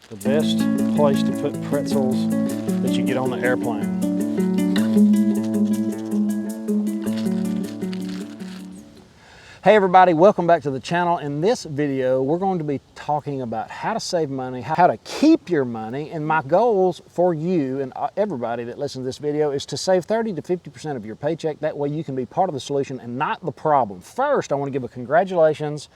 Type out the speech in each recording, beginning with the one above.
The best place to put pretzels that you get on the airplane. Hey everybody, welcome back to the channel. In this video, we're going to be talking about how to save money, how to keep your money, and my goals for you and everybody that listens to this video is to save 30 to 50% of your paycheck. That way you can be part of the solution and not the problem. First, I want to give a congratulations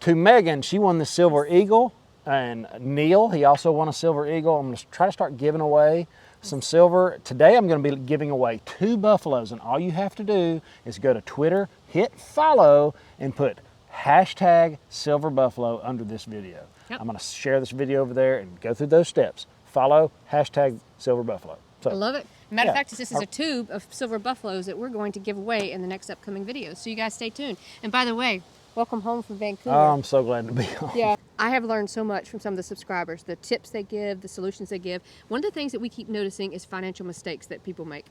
to Megan. She won the Silver Eagle, and Neil, he also won a Silver Eagle. I'm going to try to start giving away some silver. Today I'm going to be giving away 2 buffaloes, and all you have to do is go to Twitter, hit follow, and put hashtag Silver Buffalo under this video. Yep. I'm going to share this video over there and go through those steps. Follow, hashtag Silver Buffalo. So, I love it. Matter of fact, this is a tube of silver buffaloes that we're going to give away in the next upcoming videos. So you guys stay tuned. And by the way, welcome home from Vancouver. Oh, I'm so glad to be home. Yeah, I have learned so much from some of the subscribers, the tips they give, the solutions they give. One of the things that we keep noticing is financial mistakes that people make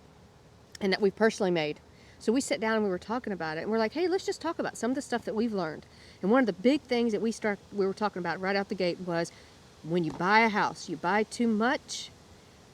and that we've personally made. So we sat down and we were talking about it, and we're like, hey, let's just talk about some of the stuff that we've learned. And one of the big things that we were talking about right out the gate was when you buy a house, you buy too much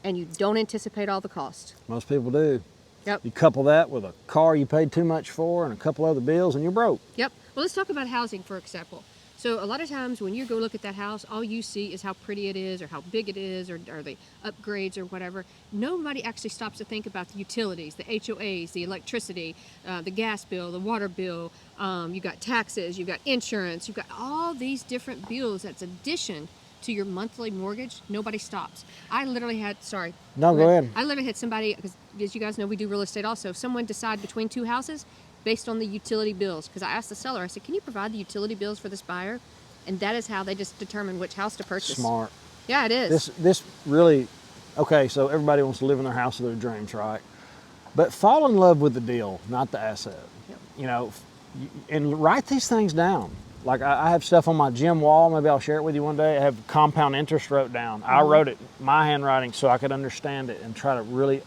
and you don't anticipate all the costs. Most people do. Yep. You couple that with a car you paid too much for and a couple other bills and you're broke. Yep. Well, let's talk about housing, for example. So a lot of times when you go look at that house, all you see is how pretty it is or how big it is or the upgrades or whatever. Nobody actually stops to think about the utilities, the HOAs, the electricity, the gas bill, the water bill. You've got taxes, you've got insurance, you've got all these different bills that's addition to your monthly mortgage. Nobody stops. I literally had, sorry. No, go ahead. I literally had somebody, because as you guys know, we do real estate also. If someone decide between 2 houses, based on the utility bills, because I asked the seller, I said, can you provide the utility bills for this buyer? And that is how they just determine which house to purchase. Smart. Yeah, it is. This really, okay, so everybody wants to live in their house of their dreams, right? But fall in love with the deal, not the asset. Yep. You know, and write these things down. Like I have stuff on my gym wall, maybe I'll share it with you one day. I have compound interest wrote down. I wrote it, my handwriting, so I could understand it and try to really,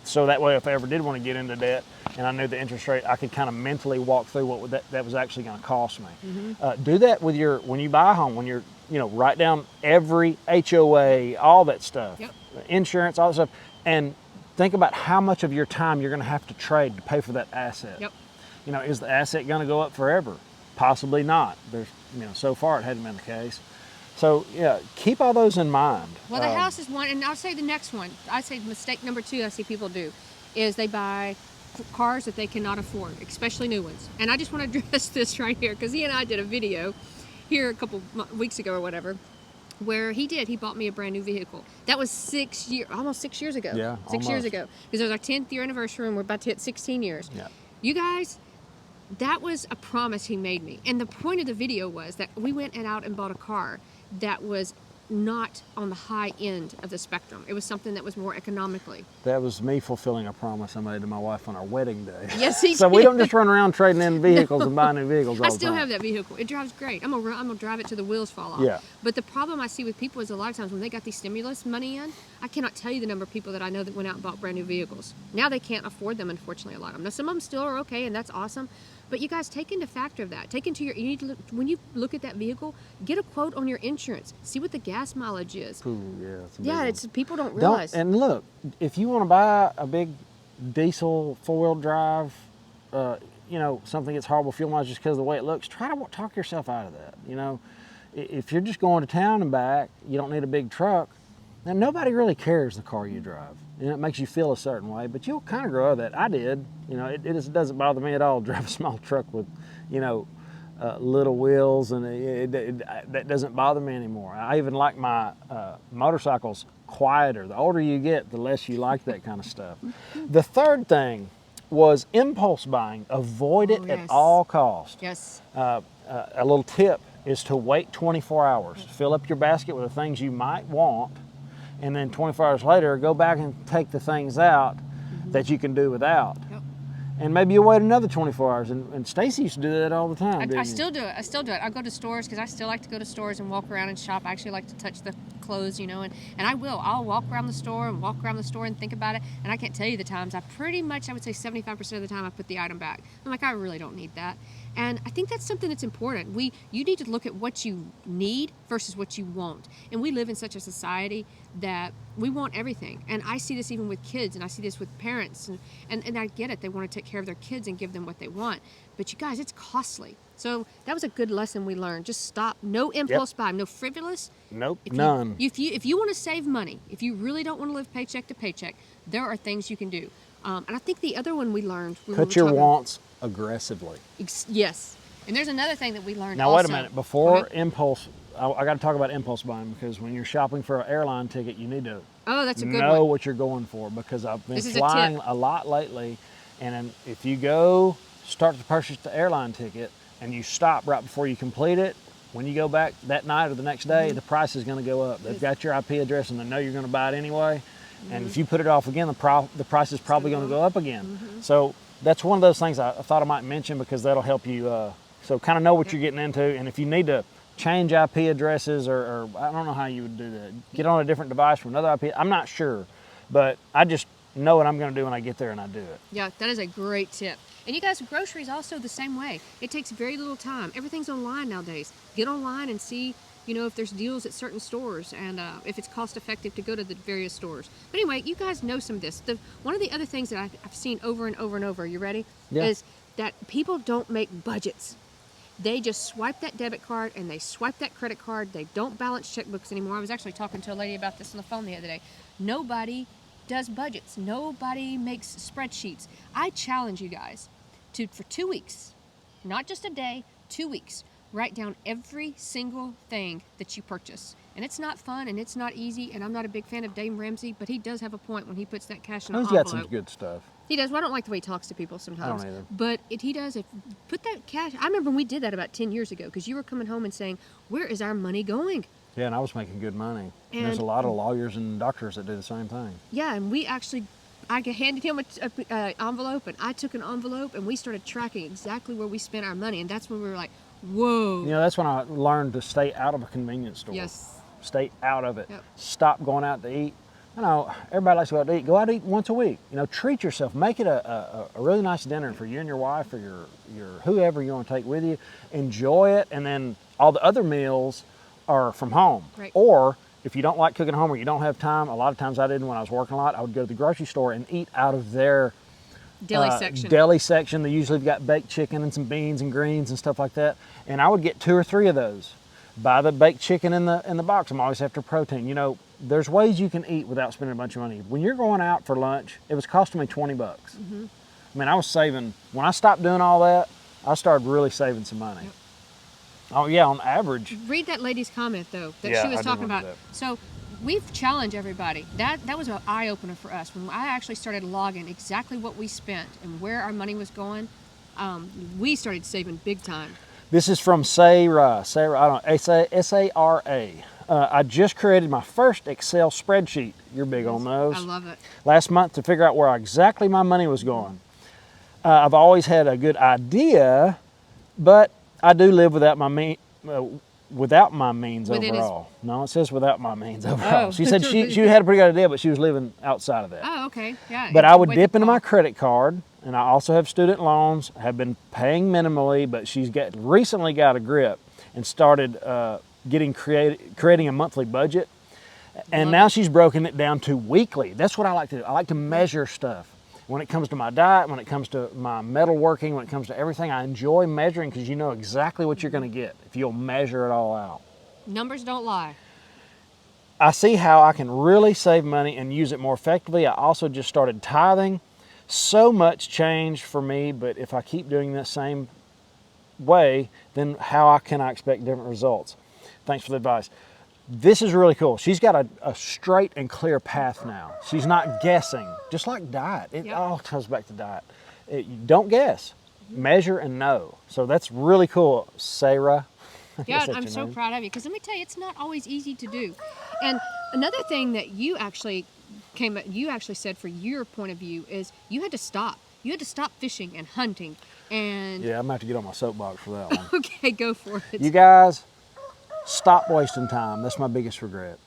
so that way if I ever did want to get into debt and I knew the interest rate, I could kind of mentally walk through what that was actually going to cost me. Do that with when you buy a home, when you're, write down every HOA, all that stuff, insurance, all that stuff, and think about how much of your time you're going to have to trade to pay for that asset. Yep. Is the asset going to go up forever? Possibly not. There's, so far it hadn't been the case. So yeah, keep all those in mind. Well, the house is one, and I'll say the next one. I say mistake number 2 I see people do is they buy cars that they cannot afford, especially new ones. And I just want to address this right here because he and I did a video here a couple weeks ago or whatever, where he bought me a brand new vehicle. That was almost 6 years ago. Yeah, 6 years ago, because it was our 10th year anniversary, and we're about to hit 16 years. Yeah. You guys, that was a promise he made me. And the point of the video was that we went out and bought a car that was not on the high end of the spectrum. It was something that was more economically. That was me fulfilling a promise I made to my wife on our wedding day. Yes, he So did. we don't just run around trading in vehicles and buying new vehicles all the time. I still have that vehicle. It drives great. I'm gonna drive it till the wheels fall off. Yeah. But the problem I see with people is a lot of times when they got these stimulus money in, I cannot tell you the number of people that I know that went out and bought brand new vehicles. Now they can't afford them, unfortunately, a lot of them. Now some of them still are okay, and that's awesome. But you guys take into factor of that. Take into you need to look, when you look at that vehicle, get a quote on your insurance. See what the gas mileage is. Ooh, Yeah, it's people don't realize. And look, if you want to buy a big diesel 4-wheel drive, something that's horrible fuel mileage just because of the way it looks, try to talk yourself out of that. If you're just going to town and back, you don't need a big truck. Now nobody really cares the car you drive. It makes you feel a certain way, but you'll kind of grow out of that. I did. It doesn't bother me at all to drive a small truck with, little wheels, and that doesn't bother me anymore. I even like my motorcycles quieter. The older you get, the less you like that kind of stuff. The third thing was impulse buying. Avoid it at all costs. Yes. A little tip is to wait 24 hours. Fill up your basket with the things you might want, and then 24 hours later, go back and take the things out that you can do without. Yep. and maybe you'll wait another 24 hours. And Stacey used to do that all the time. I didn't you? still do it. I still do it. I go to stores because I still like to go to stores and walk around and shop. I actually like to touch the clothes, you know, and I will. I'll walk around the store and think about it. And I can't tell you the times. I would say 75% of the time I put the item back. I'm like, I really don't need that. And I think that's something that's important. You need to look at what you need versus what you want. And we live in such a society that we want everything. And I see this even with kids, and I see this with parents. And I get it. They want to take care of their kids and give them what they want. But you guys, it's costly. So that was a good lesson we learned. Just stop. No impulse buy. No frivolous. Nope, none. If you want to save money, if you really don't want to live paycheck to paycheck, there are things you can do. And I think the other one we learned... Put your wants aggressively. Yes. And there's another thing that we learned Now, also. wait a minute. Before impulse, I got to talk about impulse buying, because when you're shopping for an airline ticket, you need to that's a good know one. what you're going for, because I've been This is flying a tip. a lot lately, and then if you go start to purchase the airline ticket and you stop right before you complete it, when you go back that night or the next day, the price is going to go up. They've got your IP address and they know you're going to buy it anyway. And if you put it off again, the price is probably going to go up again. So that's one of those things I thought I might mention, because that'll help you. So kind of know what you're getting into. And if you need to change IP addresses, or I don't know how you would do that, get on a different device from another IP, I'm not sure. But I just know what I'm going to do when I get there, and I do it. Yeah, that is a great tip. And you guys, groceries also the same way. It takes very little time. Everything's online nowadays. Get online and see, if there's deals at certain stores, and if it's cost effective to go to the various stores. But anyway, you guys know some of this. One of the other things that I've seen over and over and over, you ready? Yeah. Is that people don't make budgets. They just swipe that debit card and they swipe that credit card. They don't balance checkbooks anymore. I was actually talking to a lady about this on the phone the other day. Nobody does budgets. Nobody makes spreadsheets. I challenge you guys to, for 2 weeks, not just a day, 2 weeks, write down every single thing that you purchase. And it's not fun and it's not easy, and I'm not a big fan of Dave Ramsey, but he does have a point when he puts that cash in an envelope. He's got some good stuff. He does. Well, I don't like the way he talks to people sometimes. I don't either. But he does. Put that cash. I remember when we did that about 10 years ago, because you were coming home and saying, where is our money going? Yeah, and I was making good money. And there's a lot of lawyers and doctors that do the same thing. Yeah, and I handed him an envelope, and I took an envelope, and we started tracking exactly where we spent our money. And that's when we were like, whoa. That's when I learned to stay out of a convenience store. Yes. Stay out of it. Yep. Stop going out to eat. Everybody likes to go out to eat. Go out to eat once a week. Treat yourself. Make it a really nice dinner for you and your wife, or your whoever you want to take with you. Enjoy it, and then all the other meals are from home. Right. Or if you don't like cooking at home, or you don't have time, a lot of times I didn't when I was working a lot, I would go to the grocery store and eat out of their Deli section. Deli section. They usually have got baked chicken and some beans and greens and stuff like that. And I would get 2 or 3 of those. Buy the baked chicken in the box. I'm always after protein. There's ways you can eat without spending a bunch of money. When you're going out for lunch, it was costing me $20. I mean, I was saving. When I stopped doing all that, I started really saving some money. Yep. Oh yeah, on average. Read that lady's comment though that Yeah, she was I do talking remember about. that. So we've challenged everybody. That was an eye opener for us when I actually started logging exactly what we spent and where our money was going. We started saving big time. This is from Sarah. S-A-R-A. I just created my first Excel spreadsheet. You're big on those. I love it. Last month to figure out where exactly my money was going. I've always had a good idea, but I do live without my means overall. No, it says without my means overall. Oh. She said she had a pretty good idea, but she was living outside of that. Oh, okay. Yeah. But I would dip into my credit card, and I also have student loans, have been paying minimally, but she's recently got a grip and started creating a monthly budget. And now she's broken it down to weekly. That's what I like to do. I like to measure stuff. When it comes to my diet, when it comes to my metalworking, when it comes to everything, I enjoy measuring, because you know exactly what you're going to get if you'll measure it all out. Numbers don't lie. I see how I can really save money and use it more effectively. I also just started tithing. So much changed for me, but if I keep doing that same way, then how can I expect different results? Thanks for the advice. This is really cool. She's got a straight and clear path now. She's not guessing, just like diet. It all comes back to diet. Don't guess, measure and know. So that's really cool, Sarah. Yeah, I'm so proud of you, because let me tell you, it's not always easy to do. And another thing that you actually said for your point of view is you had to stop. you had to stop fishing and hunting and... Yeah, I'm going to have to get on my soapbox for that one. Okay, go for it. You guys, stop wasting time. That's my biggest regret.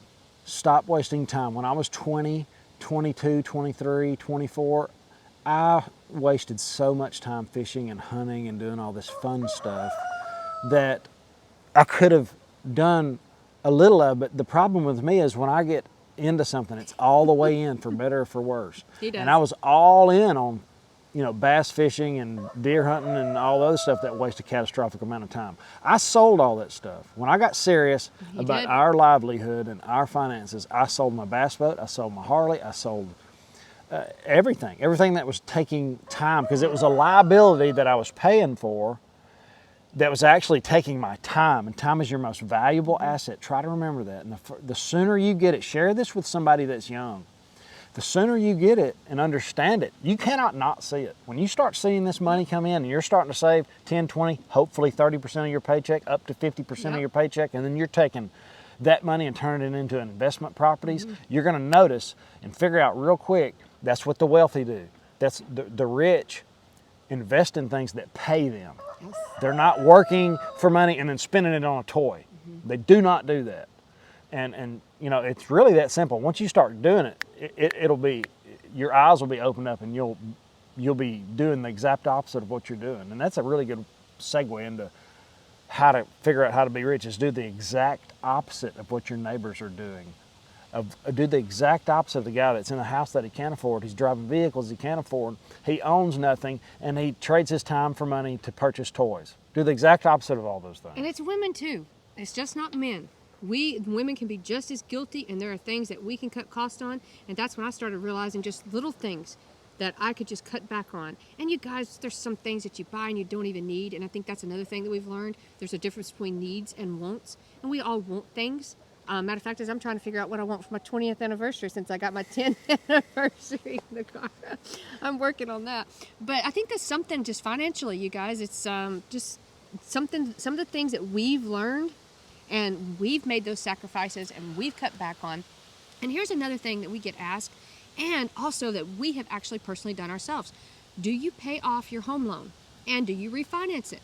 Stop wasting time. When I was 20, 22, 23, 24, I wasted so much time fishing and hunting and doing all this fun stuff that I could have done a little of, but the problem with me is when I get into something, it's all the way in, for better or for worse. He does. And I was all in on, you know, bass fishing and deer hunting and all the other stuff that wasted a catastrophic amount of time. I sold all that stuff. When I got serious about our livelihood and our finances, I sold my bass boat, I sold my Harley, I sold everything that was taking time, because it was a liability that I was paying for that was actually taking my time, and time is your most valuable asset. Try to remember that. And the sooner you get it, share this with somebody that's young. The sooner you get it and understand it, you cannot not see it. When you start seeing this money come in and you're starting to save 10, 20, hopefully 30% of your paycheck, up to 50% of your paycheck, and then you're taking that money and turning it into investment properties, you're gonna notice and figure out real quick, that's what the wealthy do. That's the rich invest in things that pay them. Yes. They're not working for money and then spending it on a toy. They do not do that. And you know, it's really that simple. Once you start doing it, it'll be, your eyes will be opened up and you'll be doing the exact opposite of what you're doing. And that's a really good segue into how to figure out how to be rich, is do the exact opposite of what your neighbors are doing. Do the exact opposite of the guy that's in a house that he can't afford. He's driving vehicles he can't afford. He owns nothing, and he trades his time for money to purchase toys. Do the exact opposite of all those things. And it's women too. It's just not men. Women can be just as guilty, and there are things that we can cut costs on. And that's when I started realizing just little things that I could just cut back on. And you guys, there's some things that you buy and you don't even need. And I think that's another thing that we've learned. There's a difference between needs and wants. And we all want things. Matter of fact, is I'm trying to figure out what I want for my 20th anniversary, since I got my 10th anniversary in the car. I'm working on that. But I think that's something just financially, you guys. It's just something, some of the things that we've learned, and we've made those sacrifices and we've cut back on. And here's another thing that we get asked, and also that we have actually personally done ourselves. Do you pay off your home loan? And do you refinance it?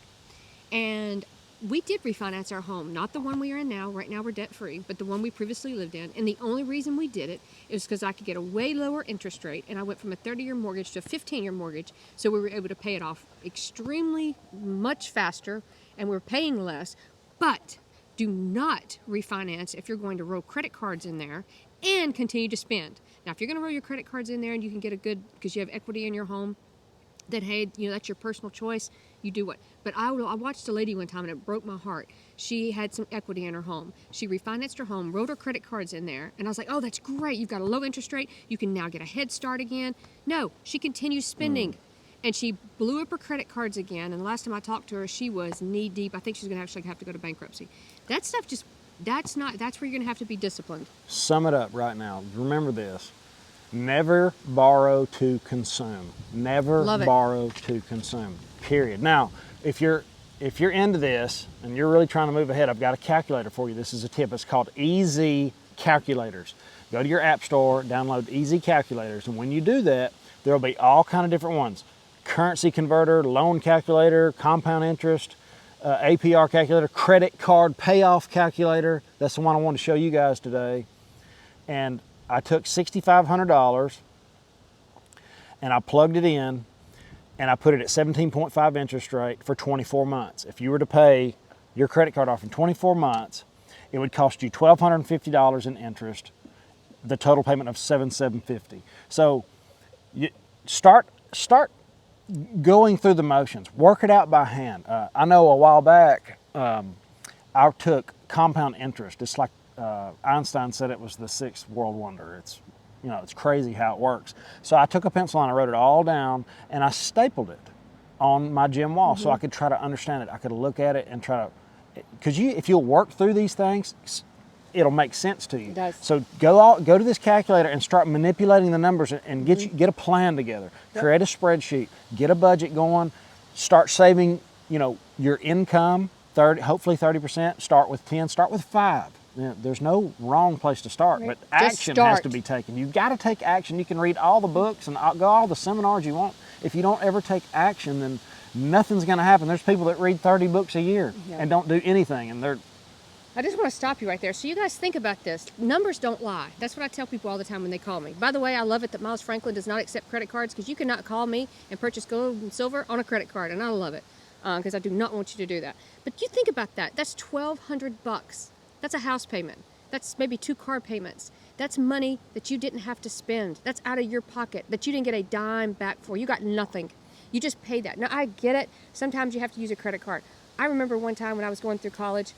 And we did refinance our home, not the one we are in now. Right now we're debt free, but the one we previously lived in. And the only reason we did it is because I could get a way lower interest rate, and I went from a 30-year mortgage to a 15-year mortgage, so we were able to pay it off extremely much faster, and we're paying less. But do not refinance if you're going to roll credit cards in there and continue to spend. Now, if you're going to roll your credit cards in there and you can get a good, because you have equity in your home, that, hey, you know, that's your personal choice, you do what. But I watched a lady one time and it broke my heart. She had some equity in her home. She refinanced her home, wrote her credit cards in there, and I was like, oh, that's great. You've got a low interest rate. You can now get a head start again. No, she continues spending. And she blew up her credit cards again. And the last time I talked to her, she was knee deep. I think she's going to actually have to go to bankruptcy. That stuff just, that's where you're going to have to be disciplined. Sum it up right now. Remember this. Never borrow to consume. Never borrow to consume. Period. Now, if you're into this and you're really trying to move ahead, I've got a calculator for you. This is a tip. It's called Easy Calculators. Go to your app store, download Easy Calculators, and when you do that, there'll be all kind of different ones. Currency converter, loan calculator, compound interest, APR calculator, credit card payoff calculator. That's the one I want to show you guys today. And I took $6,500 and I plugged it in and I put it at 17.5 interest rate for 24 months. If you were to pay your credit card off in 24 months, it would cost you $1,250 in interest, the total payment of $7,750. So you start going through the motions, work it out by hand. I know a while back, I took compound interest. It's like Einstein said it was the sixth world wonder. It's, you know, it's crazy how it works. So I took a pencil and I wrote it all down and I stapled it on my gym wall so I could try to understand it. I could look at it and try to, because if you'll work through these things, it'll make sense to you. It does. So go to this calculator and start manipulating the numbers and get a plan together. Yep. Create a spreadsheet, get a budget going, start saving, you know, your income, hopefully 30%, start with 10, start with 5. You know, there's no wrong place to start, but action has to be taken. You've got to take action. You can read all the books and go all the seminars you want. if you don't ever take action, then nothing's going to happen. There's people that read 30 books a year and don't do anything, and they're... I just want to stop you right there. So you guys think about this. Numbers don't lie. That's what I tell people all the time when they call me. By the way, I love it that Miles Franklin does not accept credit cards, because you cannot call me and purchase gold and silver on a credit card, and I love it because I do not want you to do that. But you think about that. That's $1,200. That's a house payment. That's maybe 2 car payments. That's money that you didn't have to spend. That's out of your pocket that you didn't get a dime back for. You got nothing. You just paid that. Now, I get it. Sometimes you have to use a credit card. I remember one time when I was going through college,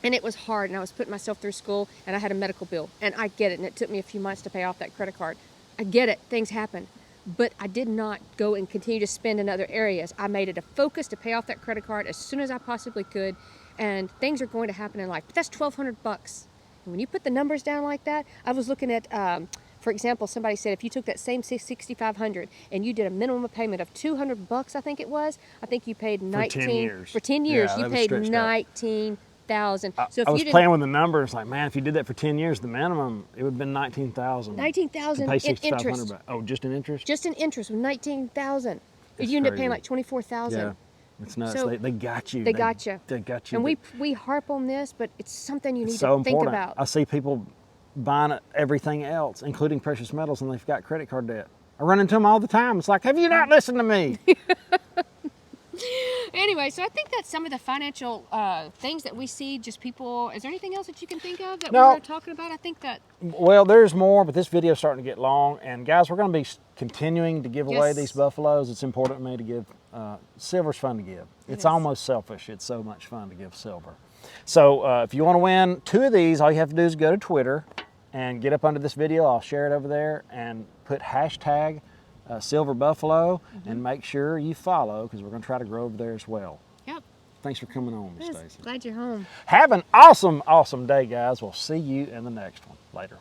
and it was hard, and I was putting myself through school, and I had a medical bill, and I get it, and it took me a few months to pay off that credit card. I get it, things happen, but I did not go and continue to spend in other areas. I made it a focus to pay off that credit card as soon as I possibly could, and things are going to happen in life. But that's $1,200. And when you put the numbers down like that, I was looking at, for example, somebody said if you took that same $6,500 and you did a minimum payment of $200, I think it was, I think you paid 19 10 years. For 10 years, Yeah, you paid 19,000. So if I was you playing with the numbers, like, man, if you did that for 10 years, the minimum, it would have been 19,000. 19,000 to pay in interest. $6,500 back. Oh, just in interest? Just in interest with 19,000. It's You end up paying crazy. like 24,000. Yeah, it's nuts. So they got you. They got you. They got you. And but we harp on this, but it's something you it's need so to think important. about. I see people buying everything else, including precious metals, and they've got credit card debt. I run into them all the time. It's like, have you not listened to me? Anyway, so I think that's some of the financial things that we see, just people. Is there anything else that you can think of that we were talking about? I think that... Well, there's more, but this video is starting to get long. And guys, we're going to be continuing to give away these buffaloes. It's important to me to give. Silver's fun to give. It's almost selfish. It's so much fun to give silver. So if you want to win 2 of these, all you have to do is go to Twitter and get up under this video. I'll share it over there and put hashtag Silver Buffalo, and make sure you follow, because we're going to try to grow over there as well. Yep. Thanks for coming on, Miss Yes, Stacey. glad you're home. Have an awesome, awesome day, guys. We'll see you in the next one. Later.